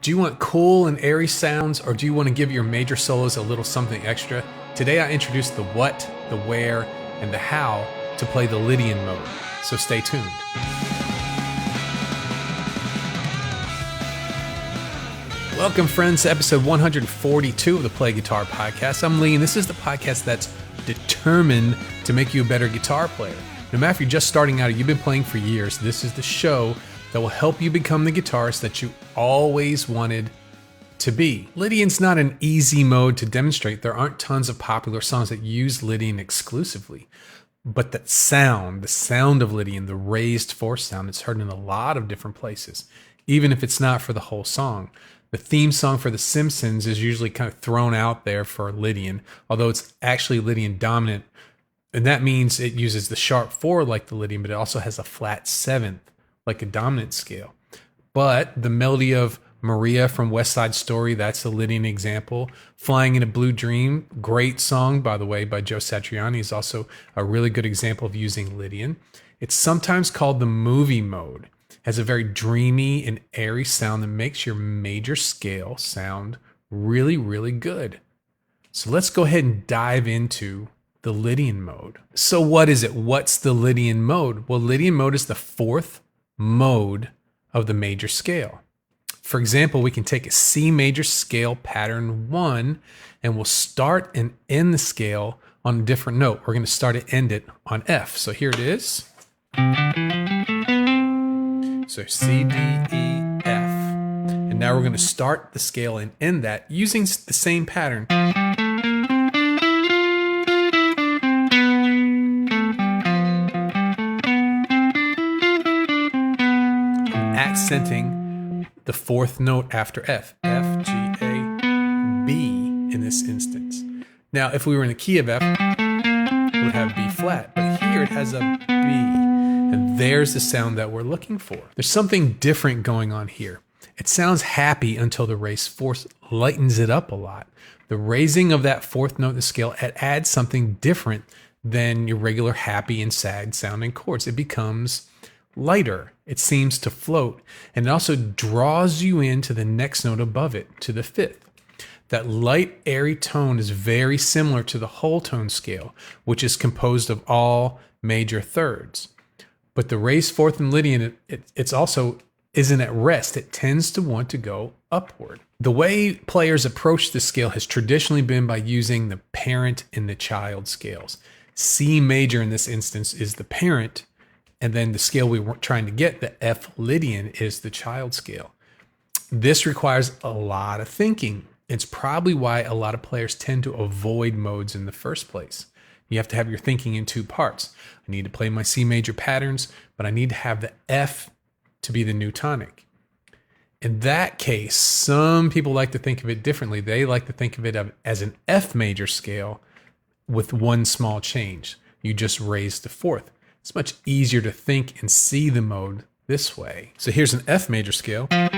Do you want cool and airy sounds, or do you want to give your major solos a little something extra? Today I introduced the what, the where, and the how to play the Lydian mode, so stay tuned. Welcome friends to episode 142 of the Play Guitar Podcast. I'm Lee, and this is the podcast that's determined to make you a better guitar player. No matter if you're just starting out or you've been playing for years, this is the show that will help you become the guitarist that you always wanted to be. Lydian's not an easy mode to demonstrate. There aren't tons of popular songs that use Lydian exclusively. But that sound, the sound of Lydian, the raised fourth sound, it's heard in a lot of different places, even if it's not for the whole song. The theme song for The Simpsons is usually kind of thrown out there for Lydian, although it's actually Lydian dominant. And that means it uses the sharp 4 like the Lydian, but it also has a flat 7th like a dominant scale. But the melody of Maria from West Side Story, that's a Lydian example. Flying in a Blue Dream, great song, by the way, by Joe Satriani, is also a really good example of using Lydian. It's sometimes called the movie mode. It has a very dreamy and airy sound that makes your major scale sound really, really good. So let's go ahead and dive into the Lydian mode. So what is it? What's the Lydian mode? Well, Lydian mode is the fourth mode of the major scale. For example, we can take a C major scale pattern 1 and we'll start and end the scale on a different note. We're going to start and end it on F. So here it is. So C, D, E, F. And now we're going to start the scale and end that using the same pattern. Accenting the fourth note after F. F, G, A, B in this instance. Now, if we were in the key of F, it would have B flat, but here it has a B, and there's the sound that we're looking for. There's something different going on here. It sounds happy until the raised fourth lightens it up a lot. The raising of that fourth note in the scale, it adds something different than your regular happy and sad sounding chords. It becomes lighter. It seems to float, and it also draws you into the next note above it, to the fifth. That light, airy tone is very similar to the whole tone scale, which is composed of all major thirds. But the raised fourth in Lydian, it's also isn't at rest. It tends to want to go upward. The way players approach this scale has traditionally been by using the parent and the child scales. C major in this instance is the parent, and then the scale we were trying to get, the F Lydian, is the child scale. This requires a lot of thinking. It's probably why a lot of players tend to avoid modes in the first place. You have to have your thinking in two parts. I need to play my C major patterns, but I need to have the F to be the new tonic. In that case, some people like to think of it differently. They like to think of it as an F major scale with one small change. You just raise the fourth. It's much easier to think and see the mode this way. So here's an F major scale. And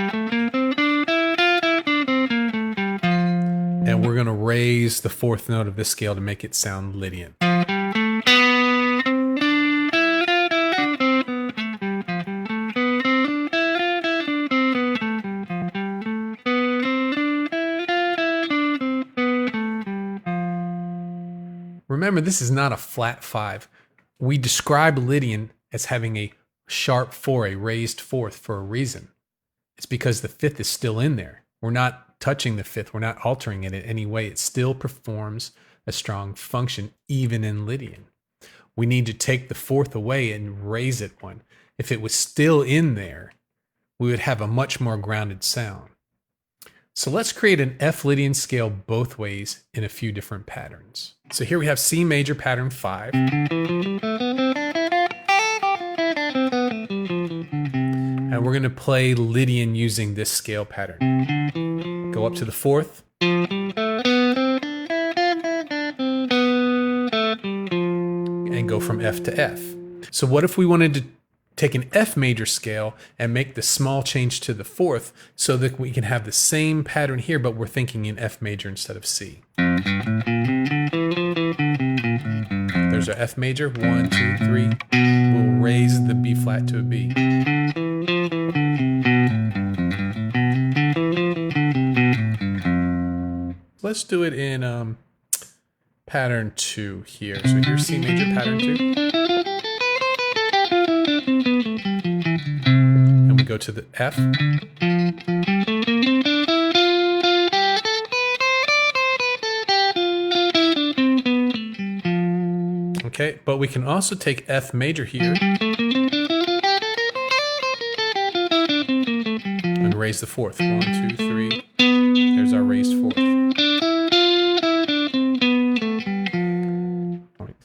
we're going to raise the fourth note of this scale to make it sound Lydian. Remember, this is not a flat 5. We describe Lydian as having a sharp 4, a raised fourth, for a reason. It's because the fifth is still in there. We're not touching the fifth. We're not altering it in any way. It still performs a strong function, even in Lydian. We need to take the fourth away and raise it one. If it was still in there, we would have a much more grounded sound. So let's create an F Lydian scale both ways in a few different patterns. So here we have C major pattern 5. And we're going to play Lydian using this scale pattern. Go up to the fourth. And go from F to F. So what if we wanted to take an F major scale and make the small change to the fourth so that we can have the same pattern here, but we're thinking in F major instead of C. There's our F major, 1, 2, 3. We'll raise the B flat to a B. let's do it in pattern 2 here. So here's C major pattern 2. And we go to the F. Okay, but we can also take F major here and raise the 4th. 1, 2, 3. There's our raised 4th.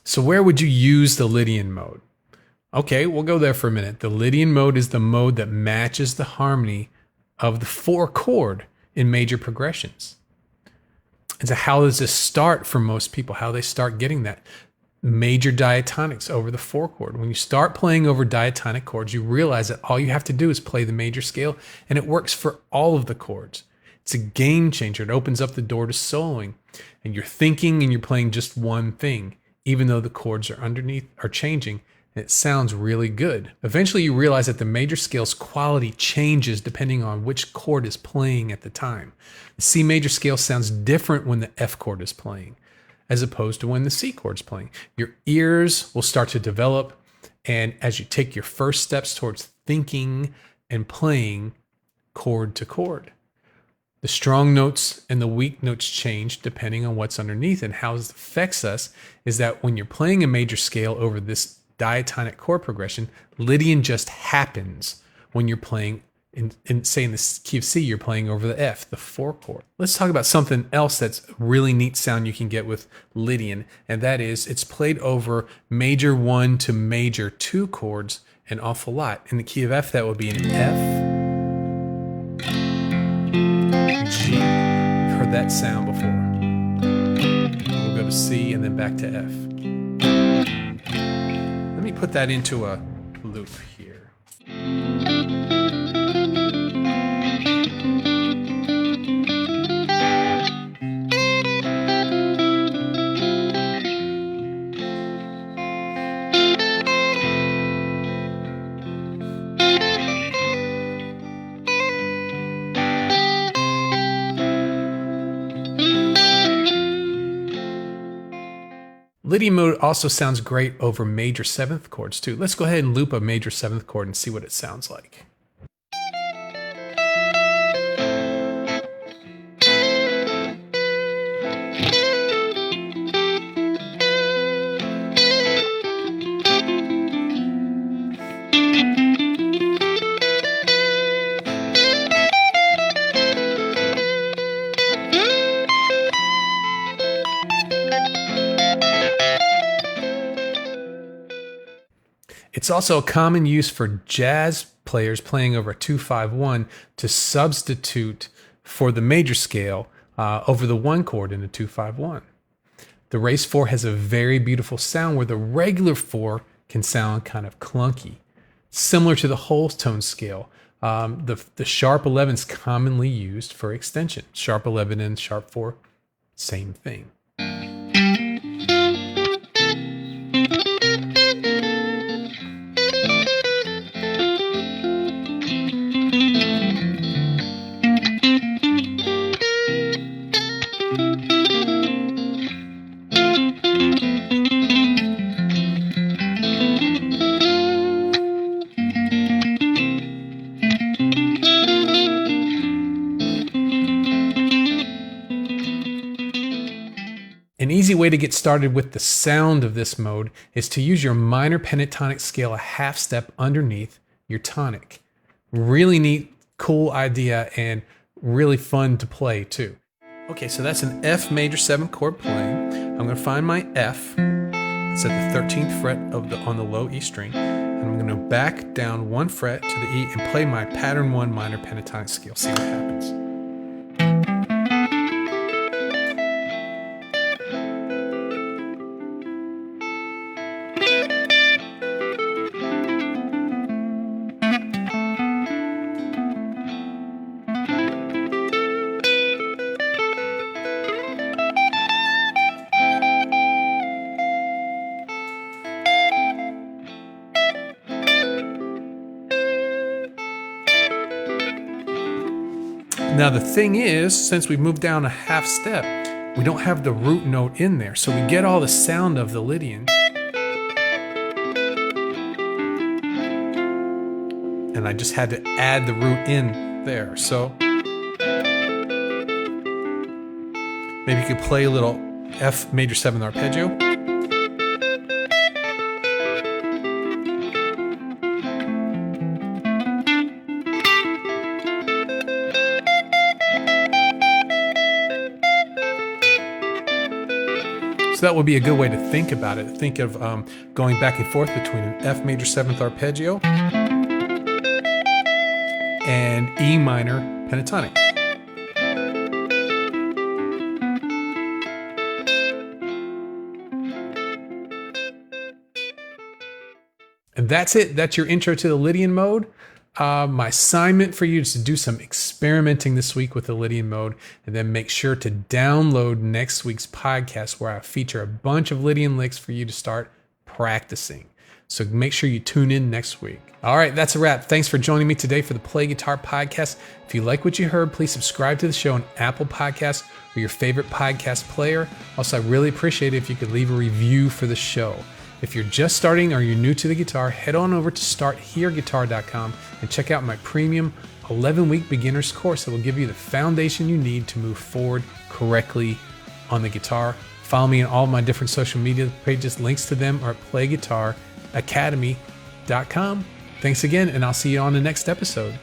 So where would you use the Lydian mode? Okay, we'll go there for a minute. The Lydian mode is the mode that matches the harmony of the 4 chord in major progressions. And so how does this start for most people? How they start getting that? Major diatonics over the 4 chord. When you start playing over diatonic chords, you realize that all you have to do is play the major scale, and it works for all of the chords. It's a game changer. It opens up the door to soloing, and you're thinking and you're playing just one thing, even though the chords are underneath are changing, and it sounds really good. Eventually you realize that the major scale's quality changes depending on which chord is playing at the time. The C major scale sounds different when the F chord is playing, as opposed to when the C chord's playing. Your ears will start to develop, and as you take your first steps towards thinking and playing chord to chord. The strong notes and the weak notes change depending on what's underneath, and how it affects us is that when you're playing a major scale over this diatonic chord progression, Lydian just happens when you're playing say in the key of C, you're playing over the F, the 4 chord. Let's talk about something else that's a really neat sound you can get with Lydian, and that is it's played over major 1 to major 2 chords an awful lot. In the key of F, that would be an F, G. You've heard that sound before. We'll go to C and then back to F. Let me put that into a loop here. Lydian mode also sounds great over major 7th chords too. Let's go ahead and loop a major 7th chord and see what it sounds like. It's also a common use for jazz players playing over a 2-5-1 to substitute for the major scale over the 1 chord in a 2-5-1. The raised 4 has a very beautiful sound where the regular 4 can sound kind of clunky, similar to the whole tone scale. The sharp 11 is commonly used for extension. Sharp 11 and sharp 4, same thing. An easy way to get started with the sound of this mode is to use your minor pentatonic scale a half step underneath your tonic. Really neat, cool idea, and really fun to play too. Okay, so that's an F major 7th chord playing. I'm going to find my F. It's at the 13th fret on the low E string. And I'm going to back down 1 fret to the E and play my pattern 1 minor pentatonic scale. See what happens. Now the thing is, since we've moved down a half step, we don't have the root note in there. So we get all the sound of the Lydian. And I just had to add the root in there. So maybe you could play a little F major 7th arpeggio. So that would be a good way to think about it. Think of going back and forth between an F major 7th arpeggio and E minor pentatonic. And that's it. That's your intro to the Lydian mode. My assignment for you is to do some experimenting this week with the Lydian mode, and then make sure to download next week's podcast where I feature a bunch of Lydian licks for you to start practicing. So make sure you tune in next week. All right, that's a wrap. Thanks for joining me today for the Play Guitar Podcast. If you like what you heard, please subscribe to the show on Apple Podcasts or your favorite podcast player. Also, I really appreciate it if you could leave a review for the show. If you're just starting or you're new to the guitar, head on over to starthereguitar.com and check out my premium 11-week beginner's course that will give you the foundation you need to move forward correctly on the guitar. Follow me on all my different social media pages. Links to them are at playguitaracademy.com. Thanks again, and I'll see you on the next episode.